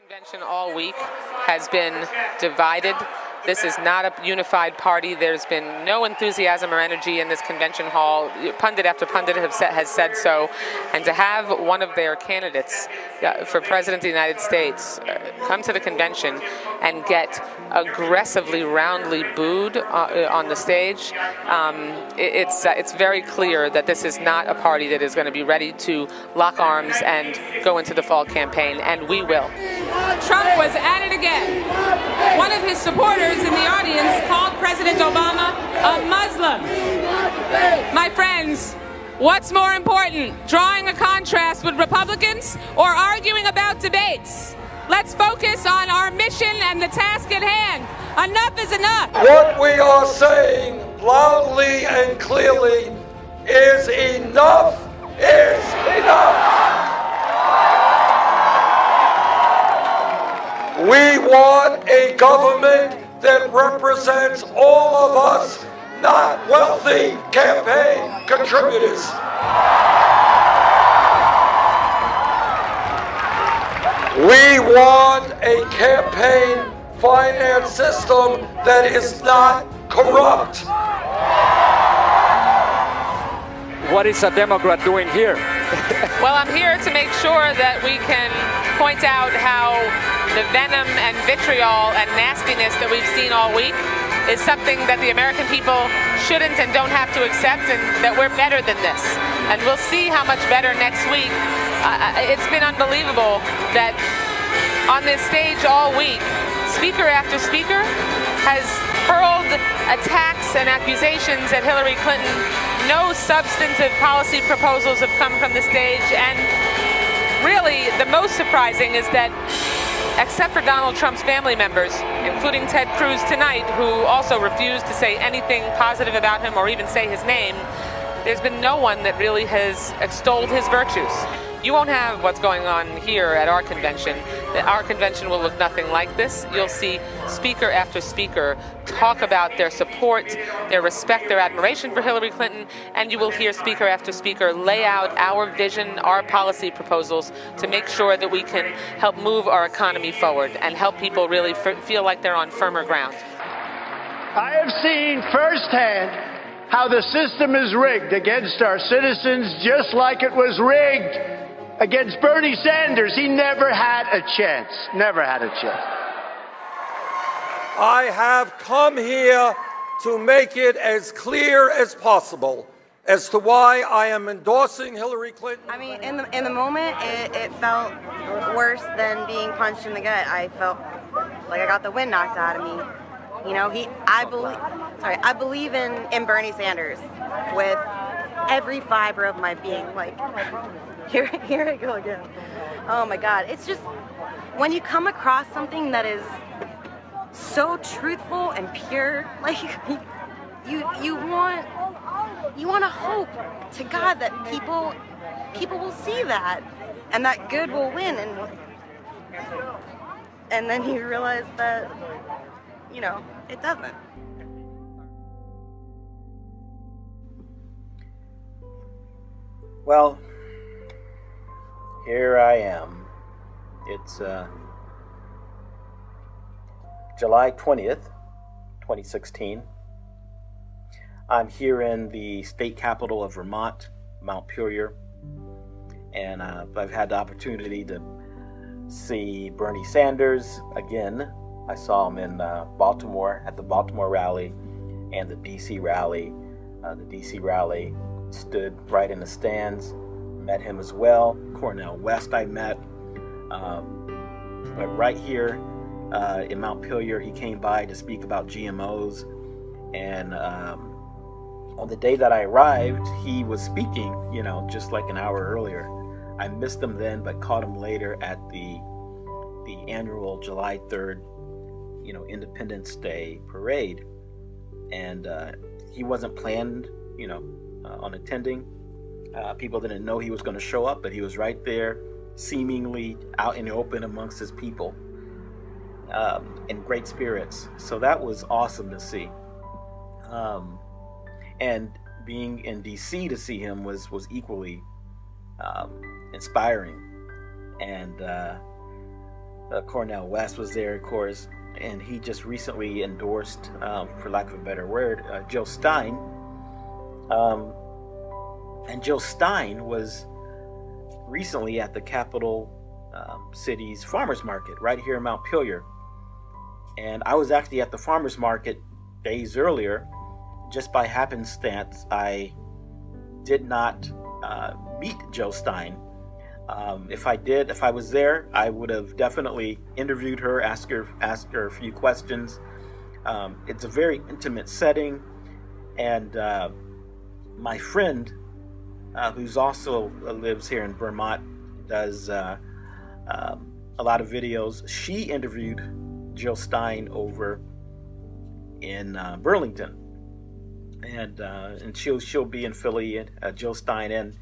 Convention all week has been divided. This is not a unified party. There's been no enthusiasm or energy in this convention hall. Pundit after pundit has said so. And to have one of their candidates for President of the United States come to the convention and get aggressively, roundly booed on the stage, it's very clear that this is not a party that is going to be ready to lock arms and go into the fall campaign, and we will. Trump was at it again. One of his supporters in the audience called President Obama a Muslim. My friends, what's more important, drawing a contrast with Republicans or arguing about debates? Let's focus on our mission and the task at hand. Enough is enough. What we are saying loudly and clearly is enough is enough. We want a government that represents all of us, not wealthy campaign contributors. We want a campaign finance system that is not corrupt. What is a Democrat doing here? Well, I'm here to make sure that we can point out how the venom and vitriol and nastiness that we've seen all week is something that the American people shouldn't and don't have to accept, and that we're better than this. And we'll see how much better next week. It's been unbelievable that on this stage all week, speaker after speaker has hurled attacks and accusations at Hillary Clinton. No substantive policy proposals have come from the stage, and really the most surprising is that, except for Donald Trump's family members, including Ted Cruz tonight, who also refused to say anything positive about him or even say his name, there's been no one that really has extolled his virtues. You won't have what's going on here at our convention. Our convention will look nothing like this. You'll see speaker after speaker talk about their support, their respect, their admiration for Hillary Clinton, and you will hear speaker after speaker lay out our vision, our policy proposals to make sure that we can help move our economy forward and help people really feel like they're on firmer ground. I have seen firsthand how the system is rigged against our citizens, just like it was rigged against Bernie Sanders. He never had a chance. Never had a chance. I have come here to make it as clear as possible as to why I am endorsing Hillary Clinton. I mean, in the moment, it felt worse than being punched in the gut. I felt like I got the wind knocked out of me. You know, I believe in Bernie Sanders with every fiber of my being. Like, here I go again. Oh my God, it's just when you come across something that is so truthful and pure, like you want to hope to God that people will see that and that good will win, and then you realize that, you know, it doesn't. Well, here I am. It's July 20th, 2016. I'm here in the state capital of Vermont, Mount Puryear, and I've had the opportunity to see Bernie Sanders again. I saw him in Baltimore at the Baltimore rally and the DC rally. The DC rally stood right in the stands, met him as well. Cornel West I met. But right here in Mount Puryear, he came by to speak about GMOs. And on the day that I arrived, he was speaking, you know, just like an hour earlier. I missed him then, but caught him later at the annual July 3rd, you know, Independence Day parade. And he wasn't planned, you know, on attending. People didn't know he was going to show up, but he was right there, seemingly out in the open amongst his people, in great spirits. So that was awesome to see. And being in DC to see him was equally inspiring. And Cornel West was there, of course, and he just recently endorsed, for lack of a better word, Jill Stein. And Jill Stein was recently at the capital city's farmers market right here in Montpelier. And I was actually at the farmers market days earlier. Just by happenstance, I did not meet Jill Stein. If I was there, I would have definitely interviewed her, asked her a few questions. It's a very intimate setting, and my friend, who's also lives here in Vermont, does a lot of videos. She interviewed Jill Stein over in Burlington, and she'll be in Philly. Jill Stein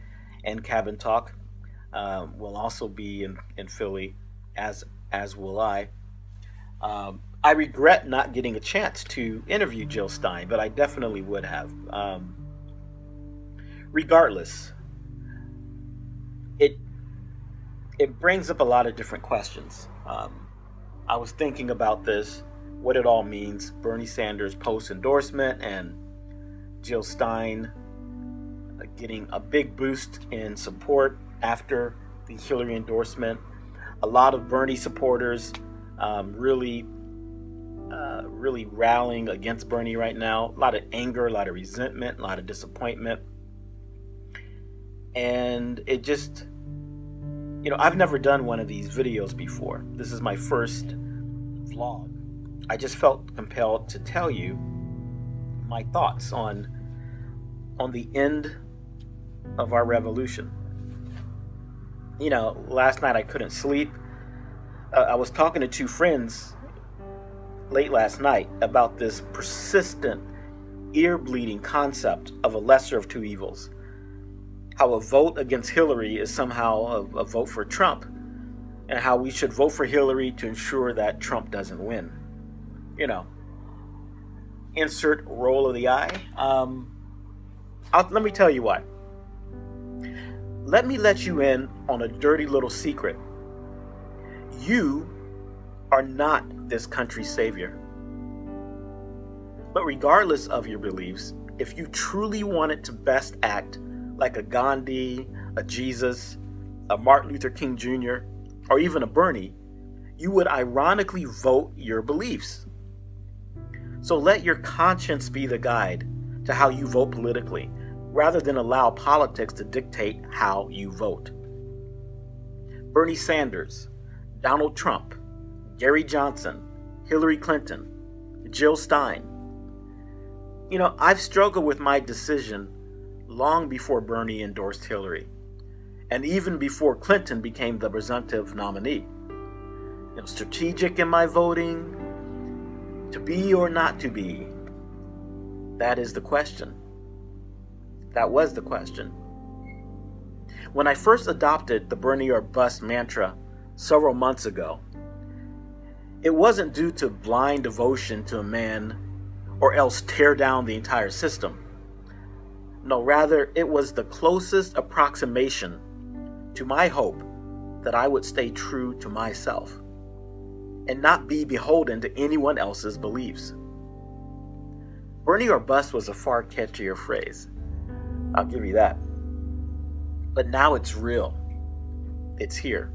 and Cabin Talk will also be in Philly, as will I. I regret not getting a chance to interview Jill Stein, but I definitely would have. Regardless, it brings up a lot of different questions. I was thinking about this, what it all means. Bernie Sanders' post-endorsement and Jill Stein getting a big boost in support after the Hillary endorsement. A lot of Bernie supporters really rallying against Bernie right now. A lot of anger, a lot of resentment, a lot of disappointment. And it just, I've never done one of these videos before. This is my first vlog. I just felt compelled to tell you my thoughts on the end of our revolution. Last night I couldn't sleep. I was talking to two friends late last night about this persistent, ear-bleeding concept of a lesser of two evils. How a vote against Hillary is somehow a vote for Trump, and how we should vote for Hillary to ensure that Trump doesn't win. Insert roll of the eye. Let me tell you what. Let me let you in on a dirty little secret. You are not this country's savior. But regardless of your beliefs, if you truly wanted to best act like a Gandhi, a Jesus, a Martin Luther King Jr., or even a Bernie, you would ironically vote your beliefs. So let your conscience be the guide to how you vote politically, rather than allow politics to dictate how you vote. Bernie Sanders, Donald Trump, Gary Johnson, Hillary Clinton, Jill Stein. I've struggled with my decision long before Bernie endorsed Hillary, and even before Clinton became the presumptive nominee. Strategic in my voting, to be or not to be, that is the question. That was the question. When I first adopted the Bernie or bust mantra several months ago, it wasn't due to blind devotion to a man or else tear down the entire system. No, rather, it was the closest approximation to my hope that I would stay true to myself and not be beholden to anyone else's beliefs. Bernie or bust was a far catchier phrase. I'll give you that. But now it's real. It's here.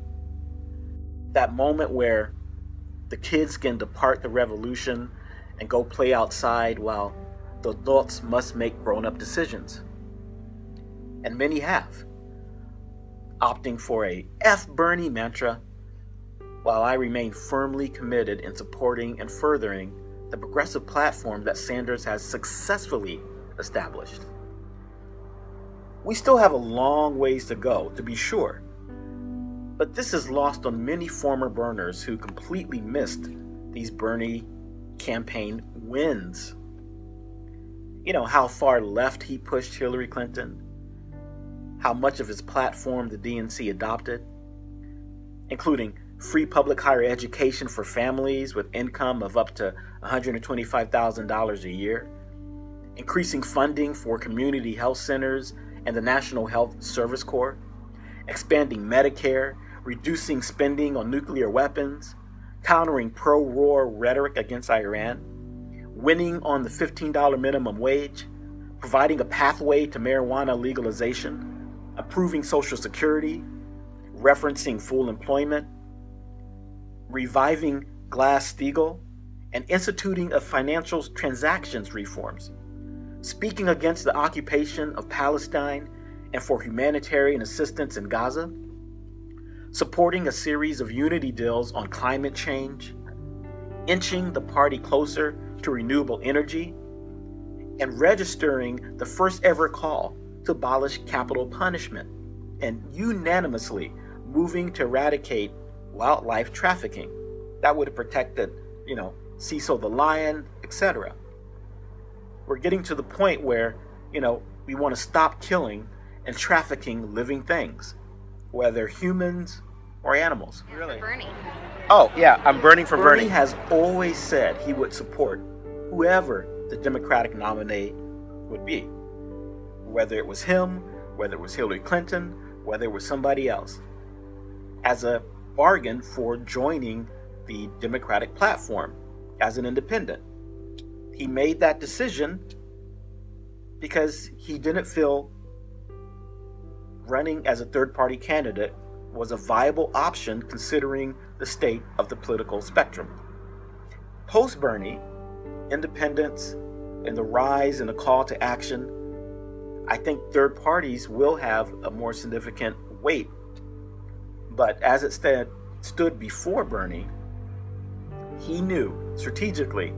That moment where the kids can depart the revolution and go play outside while the adults must make grown-up decisions. And many have, opting for a F Bernie mantra, while I remain firmly committed in supporting and furthering the progressive platform that Sanders has successfully established. We still have a long ways to go, to be sure, but this is lost on many former Berners who completely missed these Bernie campaign wins. How far left he pushed Hillary Clinton, how much of his platform the DNC adopted, including free public higher education for families with income of up to $125,000 a year, increasing funding for community health centers and the National Health Service Corps, expanding Medicare, reducing spending on nuclear weapons, countering pro-war rhetoric against Iran, winning on the $15 minimum wage, providing a pathway to marijuana legalization, improving Social Security, referencing full employment, reviving Glass-Steagall, and instituting of financial transactions reforms, speaking against the occupation of Palestine and for humanitarian assistance in Gaza, supporting a series of unity deals on climate change, inching the party closer to renewable energy, and registering the first ever call to abolish capital punishment, and unanimously moving to eradicate wildlife trafficking. That would have protected, Cecil the lion, etc. We're getting to the point where, we want to stop killing and trafficking living things, whether humans or animals. Really? Bernie. Oh, yeah, I'm burning for Bernie. Bernie has always said he would support whoever the Democratic nominee would be, whether it was him, whether it was Hillary Clinton, whether it was somebody else, as a bargain for joining the Democratic platform as an independent. He made that decision because he didn't feel running as a third-party candidate was a viable option considering the state of the political spectrum. Post-Bernie, independence and the rise and the call to action, I think third parties will have a more significant weight. But as it stood before Bernie, he knew strategically,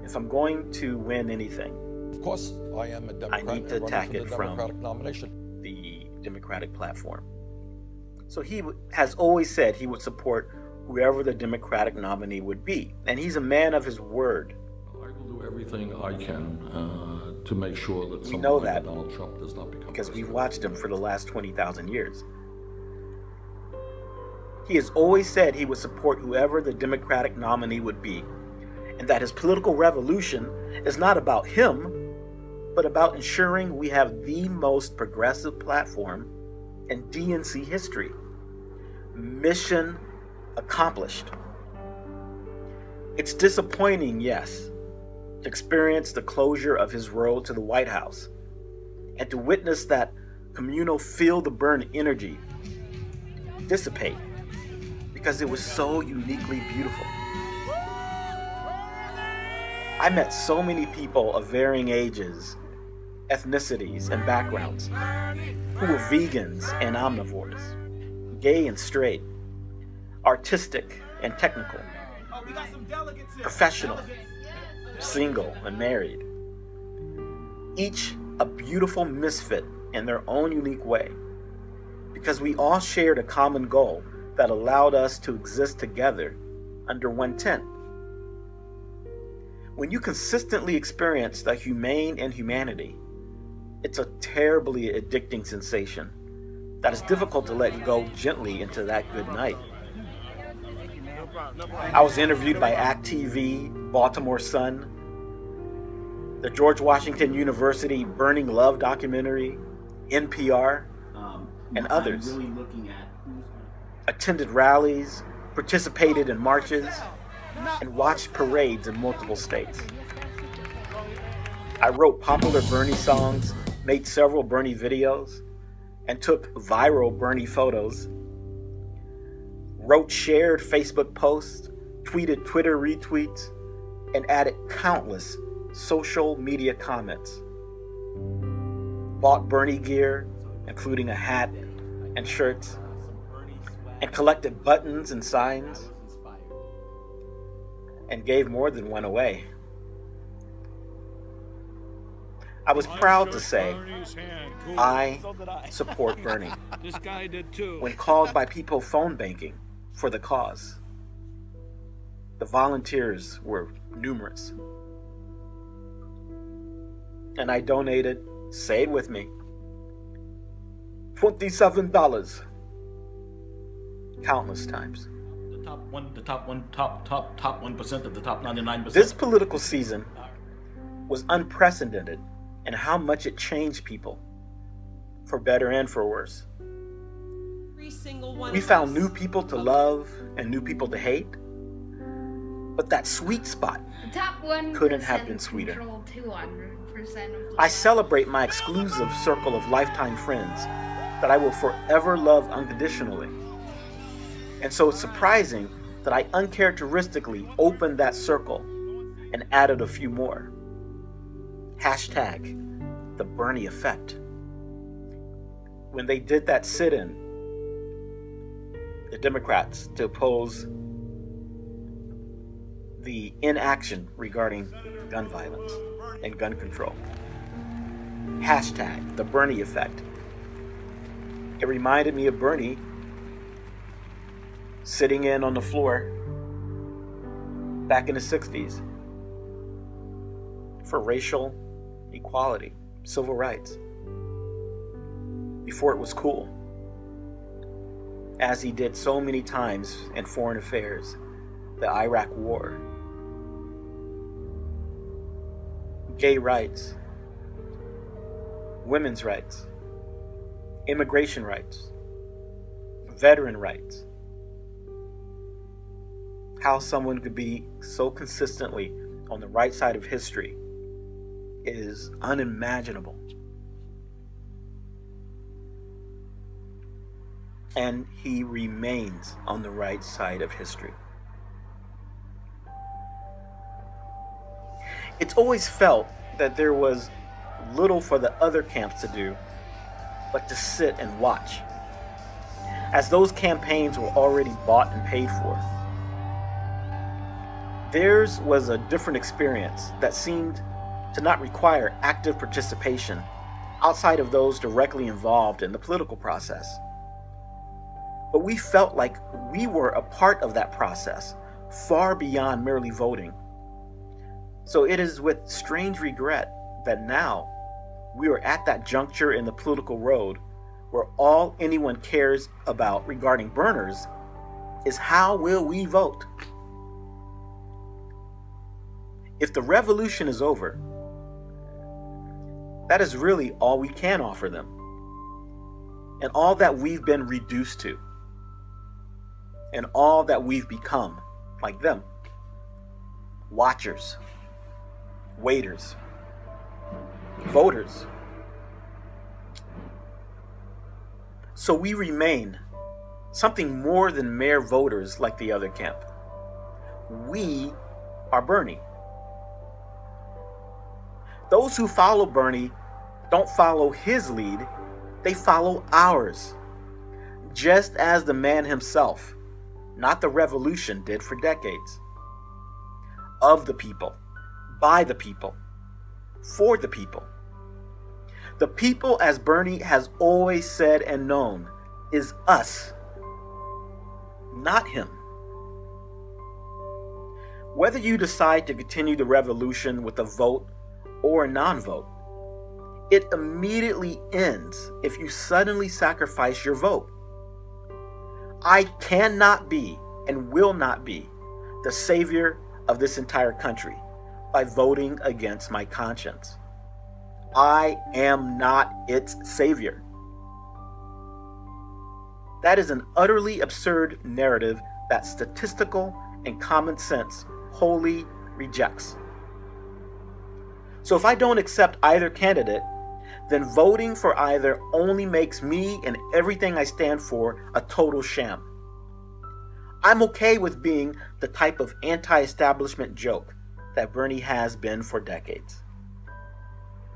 if I'm going to win anything, of course, I am a Democrat. I need to attack it from nomination. The Democratic platform. So he has always said he would support whoever the Democratic nominee would be. And he's a man of his word. I will do everything I can to make sure that we know like that Donald Trump does not become because president. we've watched him for the last 20,000 years. He has always said he would support whoever the Democratic nominee would be, and that his political revolution is not about him, but about ensuring we have the most progressive platform in DNC history. Mission accomplished. It's disappointing, yes, to experience the closure of his road to the White House and to witness that communal feel the burn energy dissipate because it was so uniquely beautiful. I met so many people of varying ages, ethnicities, and backgrounds who were vegans and omnivores, gay and straight, artistic and technical, professional, single and married, each a beautiful misfit in their own unique way, because we all shared a common goal that allowed us to exist together under one tent. When you consistently experience the humane in humanity, it's a terribly addicting sensation that is difficult to let go gently into that good night. I was interviewed by ACT TV, Baltimore Sun, the George Washington University Burning Love documentary, NPR, and others. Attended rallies, participated in marches, and watched parades in multiple states. I wrote popular Bernie songs, made several Bernie videos, and took viral Bernie photos, wrote shared Facebook posts, tweeted Twitter retweets, and added countless social media comments. Bought Bernie gear, including a hat and shirts, and collected buttons and signs, and gave more than one away. I was proud to say, I support Bernie. When called by people phone banking for the cause, the volunteers were numerous. And I donated, say it with me, $27 countless times. The top 1% of the top 99%. This political season was unprecedented in how much it changed people, for better and for worse. We found new people to love and new people to hate, But that sweet spot The top 1% couldn't have been sweeter. control 200% of the I celebrate my exclusive circle of lifetime friends that I will forever love unconditionally. And so it's surprising that I uncharacteristically opened that circle and added a few more. Hashtag the Bernie effect. When they did that sit-in, the Democrats, to oppose the inaction regarding gun violence and gun control. Hashtag the Bernie effect. It reminded me of Bernie sitting in on the floor back in the 60s for racial equality, civil rights, before it was cool, as he did so many times in foreign affairs, the Iraq War, gay rights, women's rights, immigration rights, veteran rights. How someone could be so consistently on the right side of history is unimaginable. And he remains on the right side of history. It's always felt that there was little for the other camps to do but to sit and watch, as those campaigns were already bought and paid for. Theirs was a different experience that seemed to not require active participation outside of those directly involved in the political process. But we felt like we were a part of that process, far beyond merely voting. So it is with strange regret that now we are at that juncture in the political road where all anyone cares about regarding burners is how will we vote. If the revolution is over, that is really all we can offer them, and all that we've been reduced to, and all that we've become, like them. Watchers, waiters, voters. So we remain something more than mere voters like the other camp. We are Bernie. Those who follow Bernie don't follow his lead, they follow ours. Just as the man himself, not the revolution, did for decades. Of the people, by the people, for the people. The people, as Bernie has always said and known, is us, not him. Whether you decide to continue the revolution with a vote or a non-vote, it immediately ends if you suddenly sacrifice your vote. I cannot be and will not be the savior of this entire country by voting against my conscience. I am not its savior. That is an utterly absurd narrative that statistical and common sense wholly rejects. So if I don't accept either candidate, then voting for either only makes me and everything I stand for a total sham. I'm okay with being the type of anti-establishment joke that Bernie has been for decades,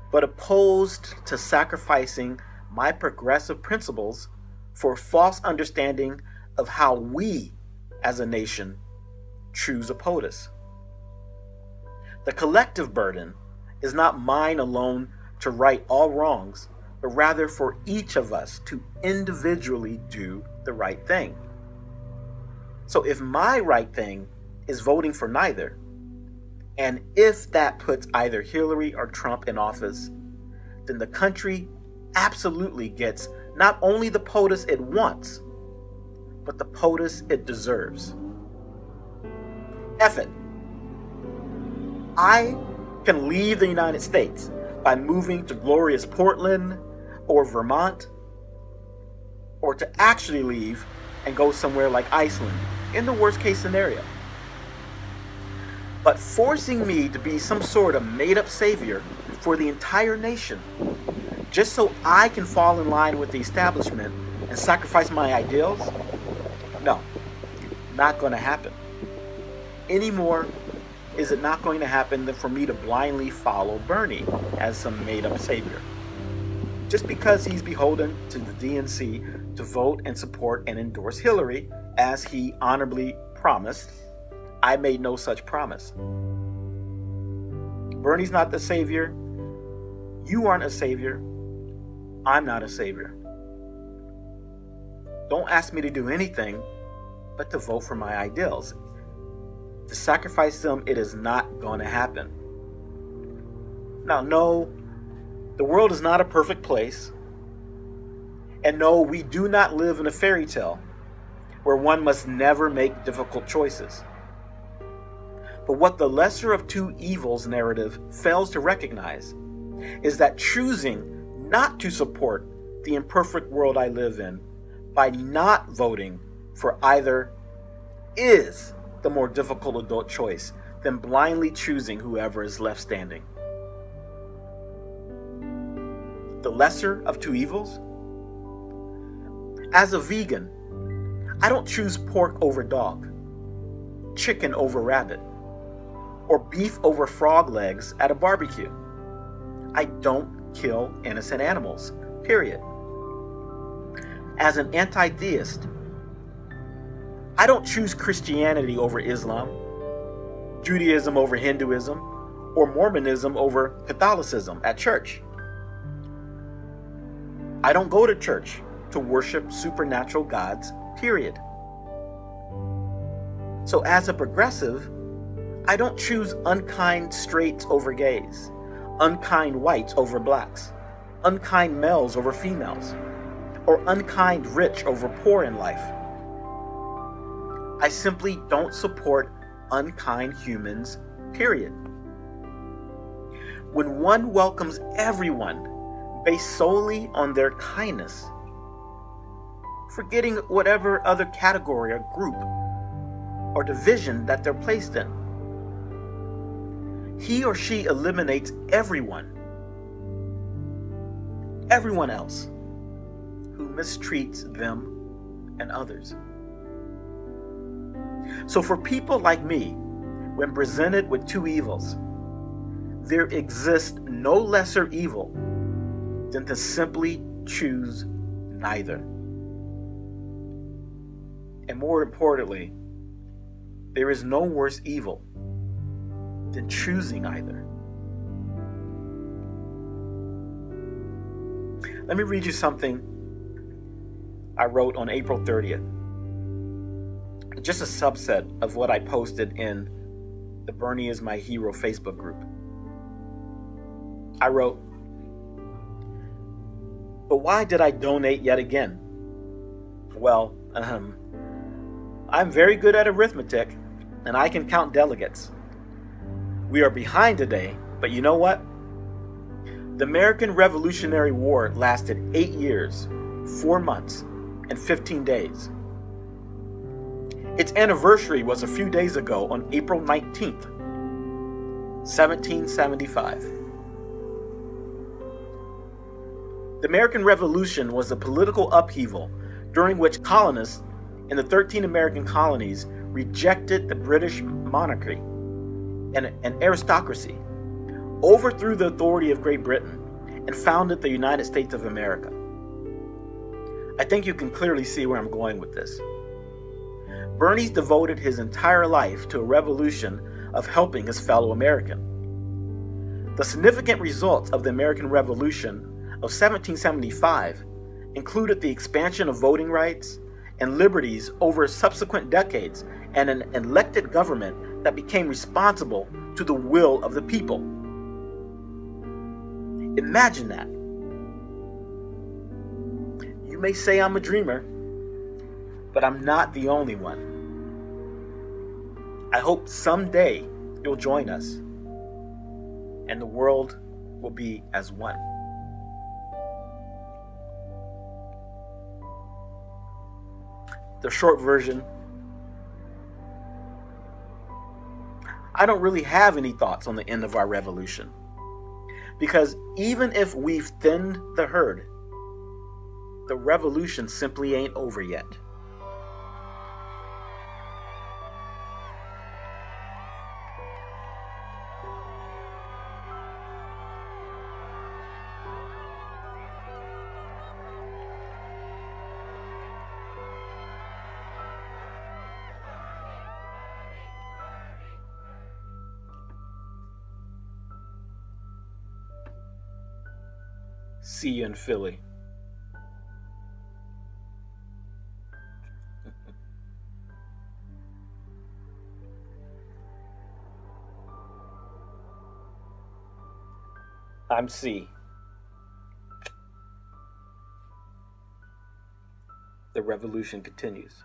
but opposed to sacrificing my progressive principles for false understanding of how we as a nation choose a POTUS. The collective burden is not mine alone to right all wrongs, but rather for each of us to individually do the right thing. So if my right thing is voting for neither, and if that puts either Hillary or Trump in office, then the country absolutely gets not only the POTUS it wants, but the POTUS it deserves. F it. I can leave the United States by moving to glorious Portland or Vermont, or to actually leave and go somewhere like Iceland in the worst case scenario. but forcing me to be some sort of made-up savior for the entire nation, just so I can fall in line with the establishment and sacrifice my ideals? No, not going to happen. Any more is it not going to happen than for me to blindly follow Bernie as some made-up savior. Just because he's beholden to the DNC to vote and support and endorse Hillary, as he honorably promised, I made no such promise. Bernie's not the savior. You aren't a savior. I'm not a savior. Don't ask me to do anything but to vote for my ideals. To sacrifice them, it is not going to happen. Now, no, the world is not a perfect place. And no, we do not live in a fairy tale where one must never make difficult choices. But what the lesser of two evils narrative fails to recognize is that choosing not to support the imperfect world I live in by not voting for either is the more difficult adult choice than blindly choosing whoever is left standing. The lesser of two evils? As a vegan, I don't choose pork over dog, chicken over rabbit, or beef over frog legs at a barbecue. I don't kill innocent animals, period. As an anti-theist, I don't choose Christianity over Islam, Judaism over Hinduism, or Mormonism over Catholicism at church. I don't go to church to worship supernatural gods, period. So as a progressive, I don't choose unkind straights over gays, unkind whites over blacks, unkind males over females, or unkind rich over poor in life. I simply don't support unkind humans, period. When one welcomes everyone based solely on their kindness, forgetting whatever other category or group or division that they're placed in, he or she eliminates everyone else who mistreats them and others. So for people like me, when presented with two evils, there exists no lesser evil than to simply choose neither. And more importantly, there is no worse evil than choosing either. Let me read you something I wrote on April 30th. Just a subset of what I posted in the Bernie is My Hero Facebook group. I wrote, "But why did I donate yet again? Well, I'm very good at arithmetic, and I can count delegates. We are behind today, but you know what? The American Revolutionary War lasted 8 years, 4 months, and 15 days. Its anniversary was a few days ago on April 19th, 1775. The American Revolution was a political upheaval during which colonists in the 13 American colonies rejected the British monarchy and aristocracy, overthrew the authority of Great Britain, and founded the United States of America. I think you can clearly see where I'm going with this. Bernie's devoted his entire life to a revolution of helping his fellow American. The significant results of the American Revolution of 1775 included the expansion of voting rights and liberties over subsequent decades and an elected government that became responsible to the will of the people. Imagine that. You may say I'm a dreamer, but I'm not the only one. I hope someday you'll join us and the world will be as one. The short version, I don't really have any thoughts on the end of our revolution. Because even if we've thinned the herd, the revolution simply ain't over yet. See you in Philly. I'm C. The revolution continues.